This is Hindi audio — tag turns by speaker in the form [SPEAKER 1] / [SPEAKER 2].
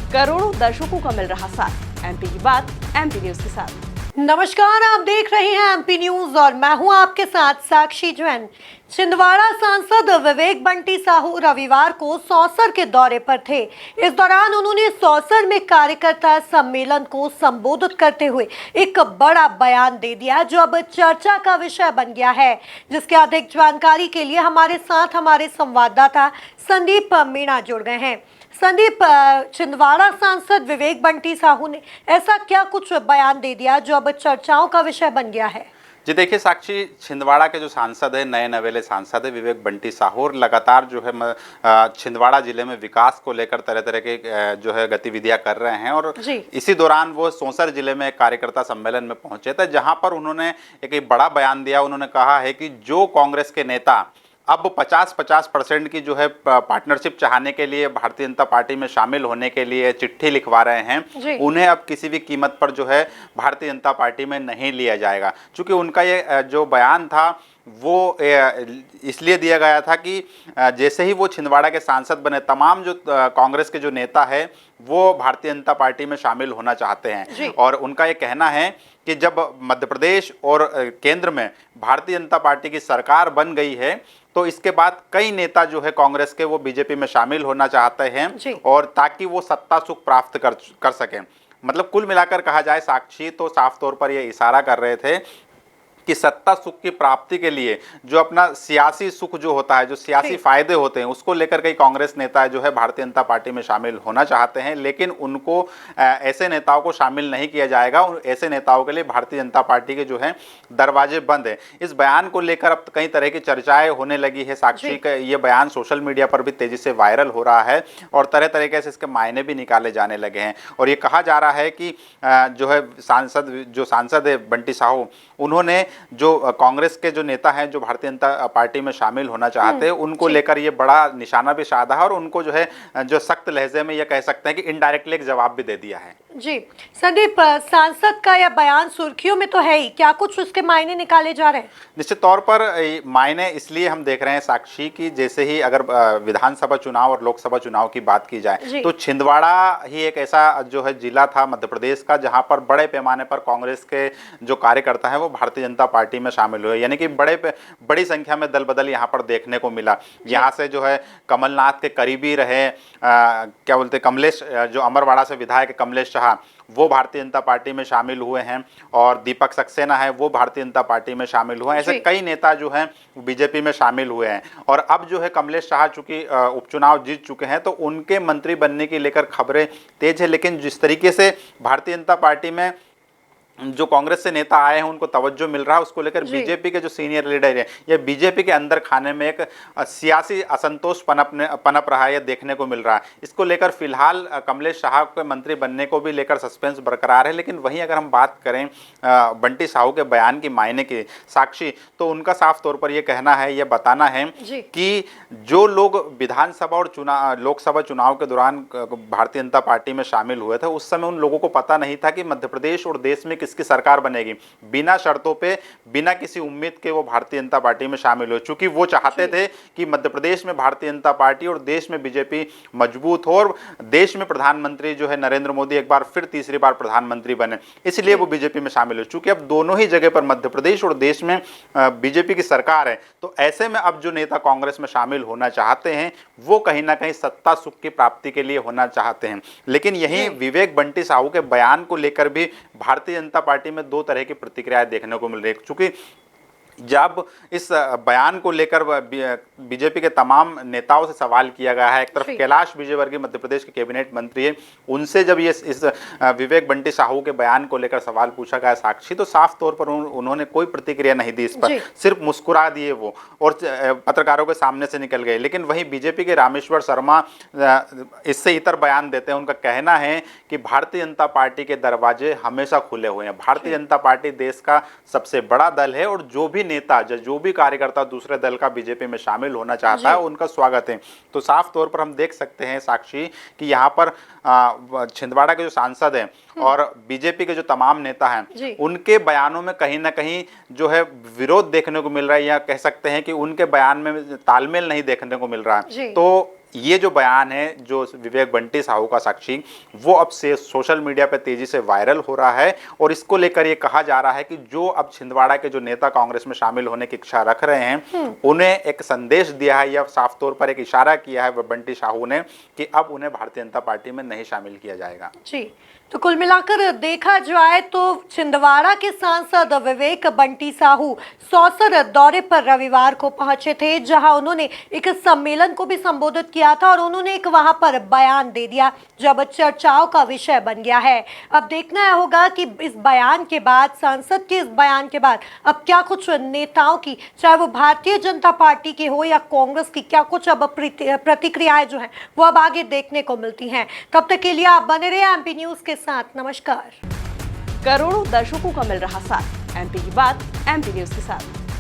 [SPEAKER 1] करोड़ों दर्शकों का मिल रहा साथ। एमपी की बात एमपी न्यूज के साथ।
[SPEAKER 2] नमस्कार, आप देख रहे हैं एमपी न्यूज और मैं हूं आपके साथ साक्षी जैन। छिंदवाड़ा सांसद विवेक बंटी साहू रविवार को सौंसर के दौरे पर थे। इस दौरान उन्होंने सौंसर में कार्यकर्ता सम्मेलन को संबोधित करते हुए एक बड़ा बयान दे दिया जो अब चर्चा का विषय बन गया है। जिसके अधिक जानकारी के लिए हमारे साथ हमारे संवाददाता संदीप मीणा जुड़ गए हैं। संदीप, छिंदवाड़ा सांसद विवेक बंटी साहू ने ऐसा क्या कुछ बयान दे दिया जो अब चर्चाओं का विषय बन गया है?
[SPEAKER 3] जी देखिए साक्षी, छिंदवाड़ा के जो सांसद है, नए नवेले सांसद है विवेक बंटी साहू, और लगातार जो है छिंदवाड़ा जिले में विकास को लेकर तरह तरह के जो है गतिविधियां कर रहे हैं। और इसी दौरान वो सौंसर जिले में एक कार्यकर्ता सम्मेलन में पहुंचे थे, जहां पर उन्होंने एक बड़ा बयान दिया। उन्होंने कहा है कि जो कांग्रेस के नेता अब 50% की जो है पार्टनरशिप चाहने के लिए भारतीय जनता पार्टी में शामिल होने के लिए चिट्ठी लिखवा रहे हैं, उन्हें अब किसी भी कीमत पर जो है भारतीय जनता पार्टी में नहीं लिया जाएगा। क्योंकि उनका ये जो बयान था वो इसलिए दिया गया था कि जैसे ही वो छिंदवाड़ा के सांसद बने, तमाम जो कांग्रेस के जो नेता है वो भारतीय जनता पार्टी में शामिल होना चाहते हैं। और उनका ये कहना है कि जब मध्य प्रदेश और केंद्र में भारतीय जनता पार्टी की सरकार बन गई है तो इसके बाद कई नेता जो है कांग्रेस के वो बीजेपी में शामिल होना चाहते हैं, और ताकि वो सत्ता सुख प्राप्त कर सकें। मतलब कुल मिलाकर कहा जाए साक्षी, तो साफ तौर पर ये इशारा कर रहे थे कि सत्ता सुख की प्राप्ति के लिए जो अपना सियासी सुख जो होता है, जो सियासी फायदे होते हैं, उसको लेकर कई कांग्रेस नेता जो है भारतीय जनता पार्टी में शामिल होना चाहते हैं। लेकिन उनको ऐसे नेताओं को शामिल नहीं किया जाएगा। ऐसे नेताओं के लिए भारतीय जनता पार्टी के जो है दरवाजे बंद है। इस बयान को लेकर अब कई तरह की चर्चाएं होने लगी है साक्षी का। ये बयान सोशल मीडिया पर भी तेजी से वायरल हो रहा है और तरह तरीके से इसके मायने भी निकाले जाने लगे हैं। और ये कहा जा रहा है कि जो है सांसद है बंटी साहू, उन्होंने जो कांग्रेस के जो नेता हैं जो भारतीय जनता पार्टी में शामिल होना चाहते हैं, उनको लेकर ये बड़ा निशाना भी साधा है। और उनको जो है जो सख्त लहजे में ये कह सकते हैं कि इनडायरेक्टली एक जवाब भी दे दिया है।
[SPEAKER 2] जी संदीप, सांसद का यह बयान सुर्खियों में तो है ही, क्या कुछ उसके मायने निकाले जा रहे हैं?
[SPEAKER 3] निश्चित तौर पर मायने इसलिए हम देख रहे हैं साक्षी की, जैसे ही अगर विधानसभा चुनाव और लोकसभा चुनाव की बात की जाए तो छिंदवाड़ा ही एक ऐसा जो है जिला था मध्य प्रदेश का जहां पर बड़े पैमाने पर कांग्रेस के जो कार्यकर्ता हैं वो भारतीय जनता पार्टी में शामिल हुए। यानी कि बड़ी संख्या में दल बदल यहाँ पर देखने को मिला। यहाँ से जो है कमलनाथ के करीबी रहे क्या बोलते कमलेश, जो अमरवाड़ा से विधायक कमलेश शाह, वो भारतीय जनता पार्टी में शामिल हुए हैं। और दीपक सक्सेना है, वो भारतीय जनता पार्टी में शामिल हुए हैं। ऐसे कई नेता जो हैं बीजेपी में शामिल हुए हैं। और अब जो है कमलेश शाह चूंकि उपचुनाव जीत चुके हैं तो उनके मंत्री बनने की लेकर खबरें तेज है। लेकिन जिस तरीके से भारतीय जनता पार्टी में जो कांग्रेस से नेता आए हैं उनको तवज्जो मिल रहा है, उसको लेकर बीजेपी के जो सीनियर लीडर है या बीजेपी के अंदर खाने में एक सियासी असंतोष पनप रहा है, यह देखने को मिल रहा है। इसको लेकर फिलहाल कमलेश शाह के मंत्री बनने को भी लेकर सस्पेंस बरकरार है। लेकिन वहीं अगर हम बात करें बंटी साहू के बयान की मायने की साक्षी, तो उनका साफ तौर पर यह कहना है, यह बताना है कि जो लोग विधानसभा और लोकसभा चुनाव के दौरान भारतीय जनता पार्टी में शामिल हुए थे, उस समय उन लोगों को पता नहीं था कि मध्य प्रदेश और देश में किसकी सरकार बनेगी। बिना शर्तों पे, बिना किसी उम्मीद के वो भारतीय जनता पार्टी में शामिल हुए, क्योंकि वो चाहते थे कि मध्य प्रदेश में भारतीय जनता पार्टी और देश में बीजेपी मजबूत हो और देश में प्रधानमंत्री जो है नरेंद्र मोदी एक बार फिर तीसरी बार प्रधानमंत्री बने। इसलिए वो बीजेपी में शामिल हुए। चूंकि अब दोनों ही जगह पर मध्य प्रदेश और देश में बीजेपी की सरकार है, तो ऐसे में अब जो नेता कांग्रेस में शामिल होना चाहते हैं वो कहीं ना कहीं सत्ता सुख की प्राप्ति के लिए होना चाहते हैं। लेकिन यही विवेक बंटी साहू के बयान को लेकर भी भारतीय जनता पार्टी में दो तरह की प्रतिक्रियाएं देखने को मिल रही है। चूंकि जब इस बयान को लेकर बीजेपी के तमाम नेताओं से सवाल किया गया है, एक तरफ कैलाश विजयवर्गीय मध्य प्रदेश के कैबिनेट मंत्री है, उनसे जब ये इस विवेक बंटी साहू के बयान को लेकर सवाल पूछा गया साक्षी, तो साफ तौर पर उन्होंने कोई प्रतिक्रिया नहीं दी इस पर, सिर्फ मुस्कुरा दिए वो और पत्रकारों के सामने से निकल गए। लेकिन वहीं बीजेपी के रामेश्वर शर्मा इससे इतर बयान देते हैं। उनका कहना है कि भारतीय जनता पार्टी के दरवाजे हमेशा खुले हुए हैं। भारतीय जनता पार्टी देश का सबसे बड़ा दल है और जो भी नेता, जो भी कार्यकर्ता दूसरे दल का बीजेपी में शामिल होना चाहता है उनका स्वागत है। तो साफ तौर पर हम देख सकते हैं साक्षी कि यहाँ पर छिंदवाड़ा के जो सांसद हैं और बीजेपी के जो तमाम नेता हैं, उनके बयानों में कहीं ना कहीं जो है विरोध देखने को मिल रहा है, या कह सकते हैं कि उनके बयान में तालमेल नहीं देखने को मिल रहा है। तो ये जो बयान है जो विवेक बंटी साहू का साक्षी, वो अब से सोशल मीडिया पर तेजी से वायरल हो रहा है और इसको लेकर ये कहा जा रहा है कि जो अब छिंदवाड़ा के जो नेता कांग्रेस में शामिल होने की इच्छा रख रहे हैं उन्हें एक संदेश दिया है या साफ तौर पर एक इशारा किया है बंटी साहू ने कि अब उन्हें भारतीय जनता पार्टी में नहीं शामिल किया जाएगा।
[SPEAKER 2] जी, तो कुल मिलाकर देखा जाए तो छिंदवाड़ा के सांसद विवेक बंटी साहू सौसर दौरे पर रविवार को पहुंचे थे, जहां उन्होंने एक सम्मेलन को भी संबोधित किया था और उन्होंने एक वहां पर बयान दे दिया जो अब चर्चाओं का विषय बन गया है। अब देखना होगा कि इस बयान के बाद, सांसद के इस बयान के बाद अब क्या कुछ नेताओं की, चाहे वो भारतीय जनता पार्टी के हो या कांग्रेस की, क्या कुछ अब प्रतिक्रियाएं जो हैं वो अब आगे देखने को मिलती हैं। तब तक के लिए आप बने रहे एमपी न्यूज के साथ। नमस्कार।
[SPEAKER 1] करोड़ों दर्शकों का मिल रहा साथ, एमपी की बात एमपी न्यूज के साथ।